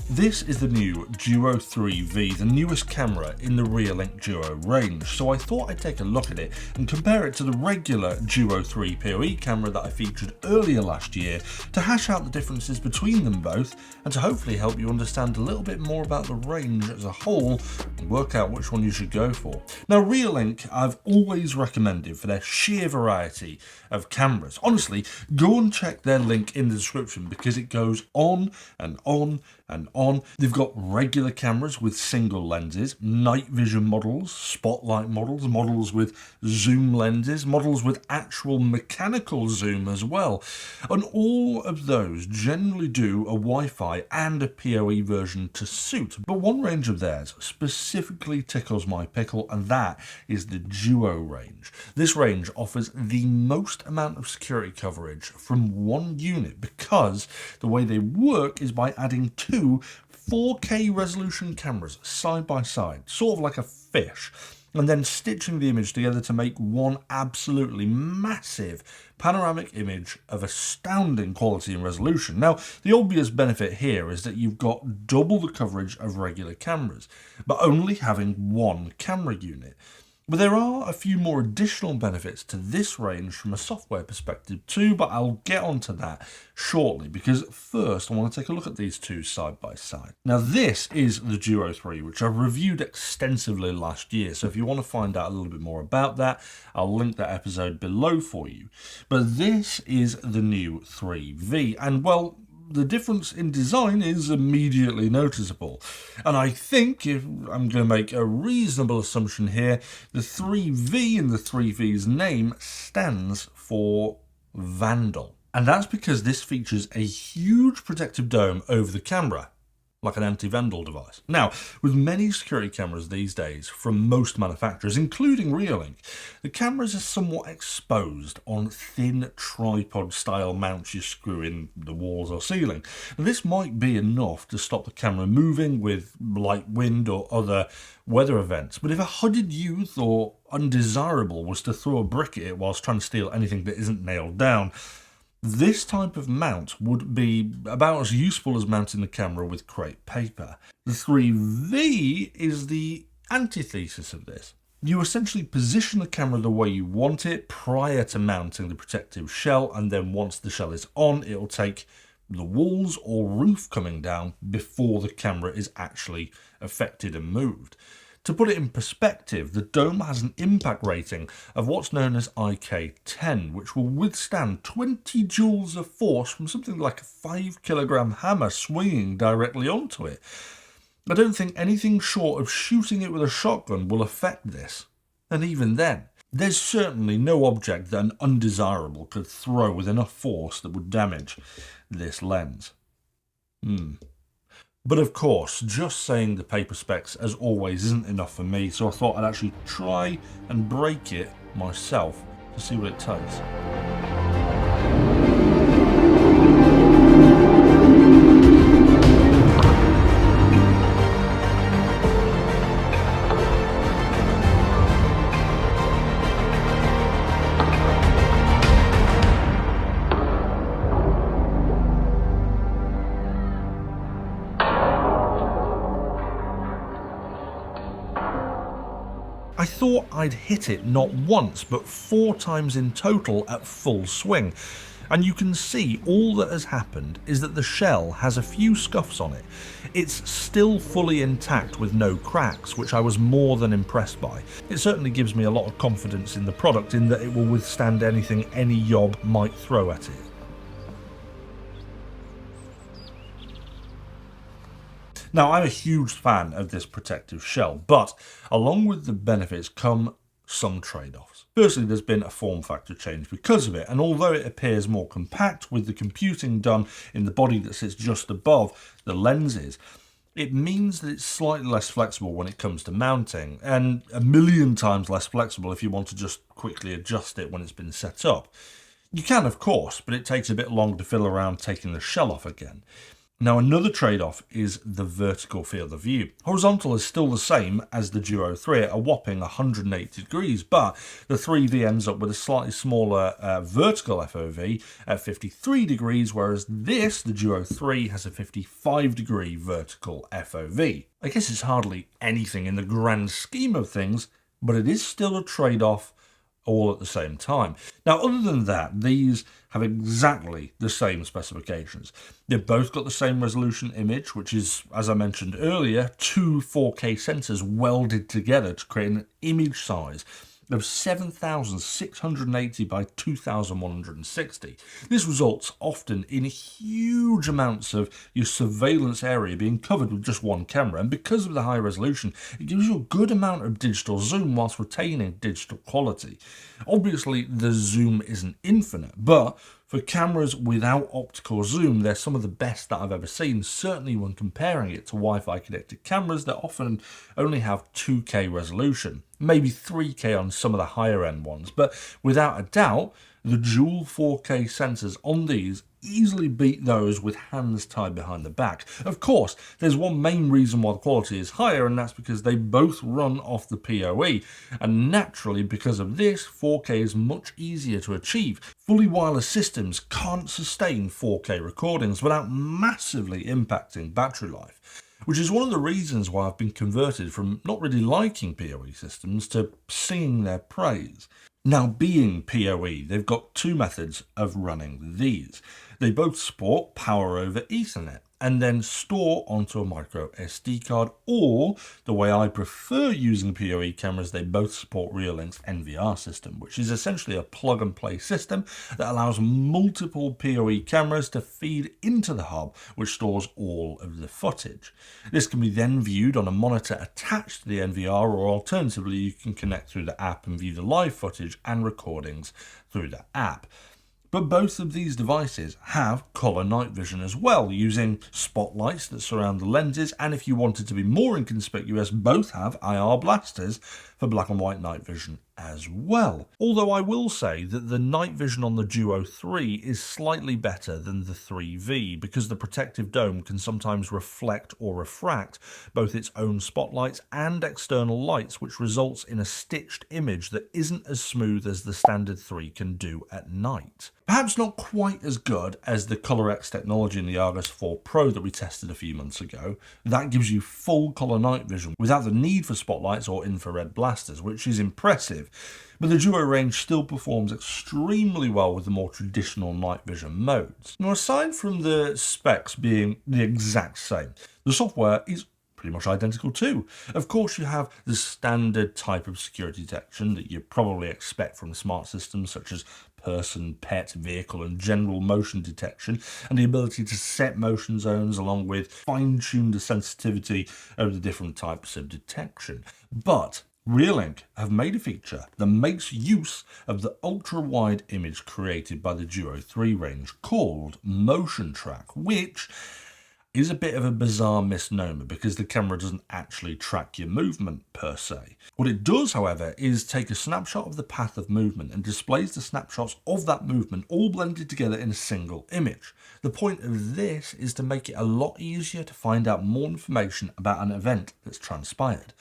This is the new Duo 3V, the newest camera in the Reolink Duo range, so I thought I'd take a look at it and compare it to the regular Duo 3 PoE camera that I featured earlier last year to hash out the differences between them both and to hopefully help you understand a little bit more about the range as a whole and work out which one you should go for. Now, Reolink I've always recommended for their sheer variety of cameras. Honestly, go and check their link in the description because it goes on and on and on. They've got regular cameras with single lenses, night vision models, spotlight models, models with zoom lenses, models with actual mechanical zoom as well. And all of those generally do a Wi-Fi and a PoE version to suit. But one range of theirs specifically tickles my pickle, and that is the Duo range. This range offers the most amount of security coverage from one unit because the way they work is by adding two 4K resolution cameras side by side, sort of like a fish, and then stitching the image together to make one absolutely massive panoramic image of astounding quality and resolution. Now, the obvious benefit here is that you've got double the coverage of regular cameras, but only having one camera unit. But there are a few more additional benefits to this range from a software perspective too, but I'll get onto that shortly because first I want to take a look at these two side by side. Now, this is the Duo 3, which I reviewed extensively last year, so if you want to find out a little bit more about that, I'll link that episode below for you. But this is the new 3V, and well, the difference in design is immediately noticeable. And I think, if I'm going to make a reasonable assumption here, the 3V in the 3V's name stands for Vandal. And that's because this features a huge protective dome over the camera, like an anti-vandal device. Now, with many security cameras these days from most manufacturers, including Reolink, the cameras are somewhat exposed on thin tripod-style mounts you screw in the walls or ceiling. Now, this might be enough to stop the camera moving with light wind or other weather events, but if a hooded youth or undesirable was to throw a brick at it whilst trying to steal anything that isn't nailed down, this type of mount would be about as useful as mounting the camera with crepe paper. The 3V is the antithesis of this. You essentially position the camera the way you want it prior to mounting the protective shell, and then once the shell is on, it'll take the walls or roof coming down before the camera is actually affected and moved. To put it in perspective, the dome has an impact rating of what's known as IK10, which will withstand 20 joules of force from something like a 5-kilogram hammer swinging directly onto it. I don't think anything short of shooting it with a shotgun will affect this. And even then, there's certainly no object that an undesirable could throw with enough force that would damage this lens. But of course, just saying the paper specs as always isn't enough for me, so I thought I'd actually try and break it myself to see what it takes. I thought I'd hit it not once, but 4 times in total at full swing. And you can see all that has happened is that the shell has a few scuffs on it. It's still fully intact with no cracks, which I was more than impressed by. It certainly gives me a lot of confidence in the product in that it will withstand anything any yob might throw at it. Now, I'm a huge fan of this protective shell, but along with the benefits come some trade-offs. Firstly, there's been a form factor change because of it, and although it appears more compact with the computing done in the body that sits just above the lenses, it means that it's slightly less flexible when it comes to mounting, and a million times less flexible if you want to just quickly adjust it when it's been set up. You can, of course, but it takes a bit longer to fiddle around taking the shell off again. Now, another trade-off is the vertical field of view. Horizontal is still the same as the Duo 3 at a whopping 180 degrees, but the 3V ends up with a slightly smaller vertical FOV at 53 degrees, whereas this, the Duo 3, has a 55-degree vertical FOV. I guess it's hardly anything in the grand scheme of things, but it is still a trade-off all at the same time. Now, other than that, these have exactly the same specifications. They've both got the same resolution image, which is, as I mentioned earlier, two 4K sensors welded together to create an image size of 7,680 by 2,160. This results often in huge amounts of your surveillance area being covered with just one camera, and because of the high resolution, it gives you a good amount of digital zoom whilst retaining digital quality. Obviously, the zoom isn't infinite, but for cameras without optical zoom, they're some of the best that I've ever seen, certainly when comparing it to Wi-Fi connected cameras that often only have 2K resolution, maybe 3K on some of the higher end ones, but without a doubt, the dual 4K sensors on these easily beat those with hands tied behind the back. Of course, there's one main reason why the quality is higher, and that's because they both run off the PoE, and naturally because of this, 4K is much easier to achieve. Fully wireless systems can't sustain 4K recordings without massively impacting battery life, which is one of the reasons why I've been converted from not really liking PoE systems to singing their praise. Now, being PoE, they've got two methods of running these. They both support power over Ethernet and then store onto a micro SD card, or the way I prefer using PoE cameras, they both support Reolink's NVR system, which is essentially a plug and play system that allows multiple PoE cameras to feed into the hub, which stores all of the footage. This can be then viewed on a monitor attached to the NVR, or alternatively you can connect through the app and view the live footage and recordings through the app. But both of these devices have color night vision as well, using spotlights that surround the lenses, and if you wanted to be more inconspicuous, both have IR blasters for black and white night vision as well. Although I will say that the night vision on the Duo 3 is slightly better than the 3V, because the protective dome can sometimes reflect or refract both its own spotlights and external lights, which results in a stitched image that isn't as smooth as the standard 3 can do at night. Perhaps not quite as good as the ColorX technology in the Argus 4 Pro that we tested a few months ago. That gives you full color night vision without the need for spotlights or infrared blasters, which is impressive. But the Duo range still performs extremely well with the more traditional night vision modes. Now, aside from the specs being the exact same, the software is pretty much identical too. Of course, you have the standard type of security detection that you probably expect from smart systems such as person, pet, vehicle and general motion detection, and the ability to set motion zones along with fine-tune the sensitivity of the different types of detection. But Reolink have made a feature that makes use of the ultra-wide image created by the Duo 3 range called Motion Track, which is a bit of a bizarre misnomer because the camera doesn't actually track your movement per se. What it does, however, is take a snapshot of the path of movement and displays the snapshots of that movement all blended together in a single image. The point of this is to make it a lot easier to find out more information about an event that's transpired.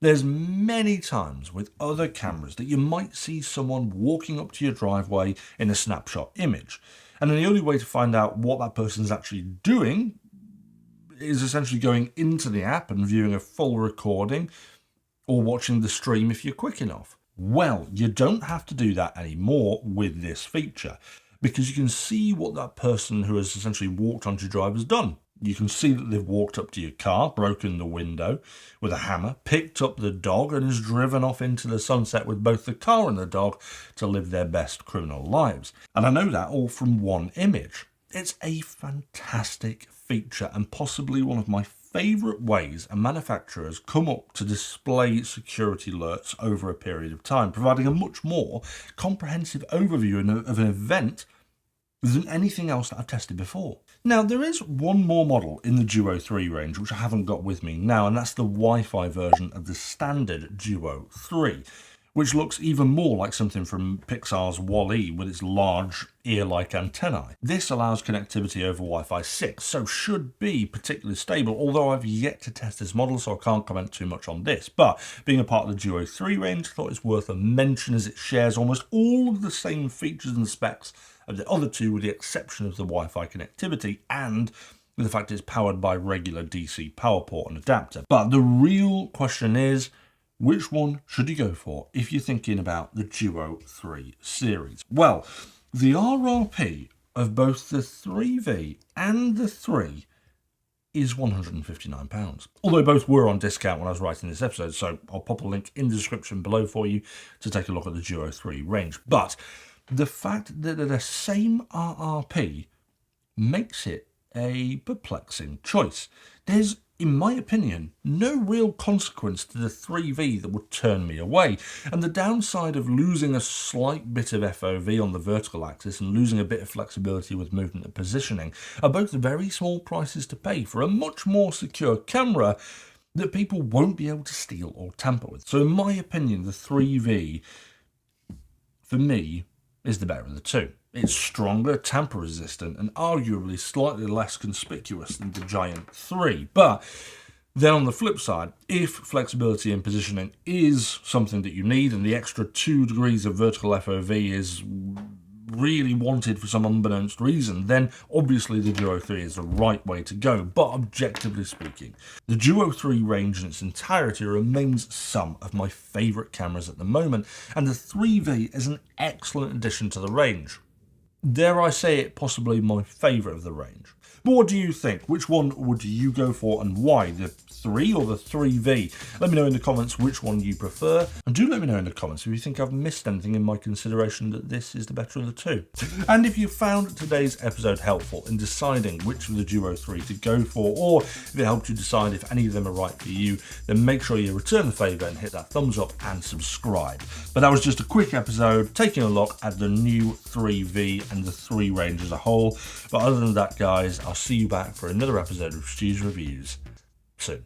There's many times with other cameras that you might see someone walking up to your driveway in a snapshot image, and then the only way to find out what that person's actually doing is essentially going into the app and viewing a full recording or watching the stream if you're quick enough. Well, you don't have to do that anymore with this feature, because you can see what that person who has essentially walked onto your drive has done. You can see that they've walked up to your car, broken the window with a hammer, picked up the dog and has driven off into the sunset with both the car and the dog to live their best criminal lives. And I know that all from one image. It's a fantastic feature and possibly one of my favourite ways a manufacturer has come up to display security alerts over a period of time, providing a much more comprehensive overview of an event than anything else that I've tested before. Now, there is one more model in the Duo 3 range which I haven't got with me now, and that's the Wi-Fi version of the standard Duo 3, which looks even more like something from Pixar's WALL-E with its large ear-like antennae. This allows connectivity over Wi-Fi 6, so should be particularly stable, although I've yet to test this model, so I can't comment too much on this. But being a part of the Duo 3 range, I thought it's worth a mention as it shares almost all of the same features and specs of the other two, with the exception of the Wi-Fi connectivity and the fact it's powered by regular DC power port and adapter. But the real question is, which one should you go for if you're thinking about the Duo 3 series? Well, the RRP of both the 3V and the 3 is £159. Although both were on discount when I was writing this episode, so I'll pop a link in the description below for you to take a look at the Duo 3 range. But the fact that they're the same RRP makes it a perplexing choice. There's, in my opinion, no real consequence to the 3V that would turn me away, and the downside of losing a slight bit of FOV on the vertical axis and losing a bit of flexibility with movement and positioning are both very small prices to pay for a much more secure camera that people won't be able to steal or tamper with. So in my opinion, the 3V, for me, is the better of the two. It's stronger, tamper-resistant, and arguably slightly less conspicuous than the Giant 3. But then on the flip side, if flexibility and positioning is something that you need, and the extra 2 degrees of vertical FOV is really wanted for some unbeknownst reason, then obviously the Duo 3 is the right way to go. But objectively speaking, the Duo 3 range in its entirety remains some of my favourite cameras at the moment, and the 3V is an excellent addition to the range. Dare I say it, possibly my favourite of the range. But what do you think? Which one would you go for and why? The 3 or the 3V? Let me know in the comments which one you prefer. And do let me know in the comments if you think I've missed anything in my consideration that this is the better of the two. And if you found today's episode helpful in deciding which of the Duo 3 to go for, or if it helped you decide if any of them are right for you, then make sure you return the favour and hit that thumbs up and subscribe. But that was just a quick episode taking a look at the new 3V and the 3 range as a whole. But other than that, guys, I'll see you back for another episode of STU'S Reviews soon.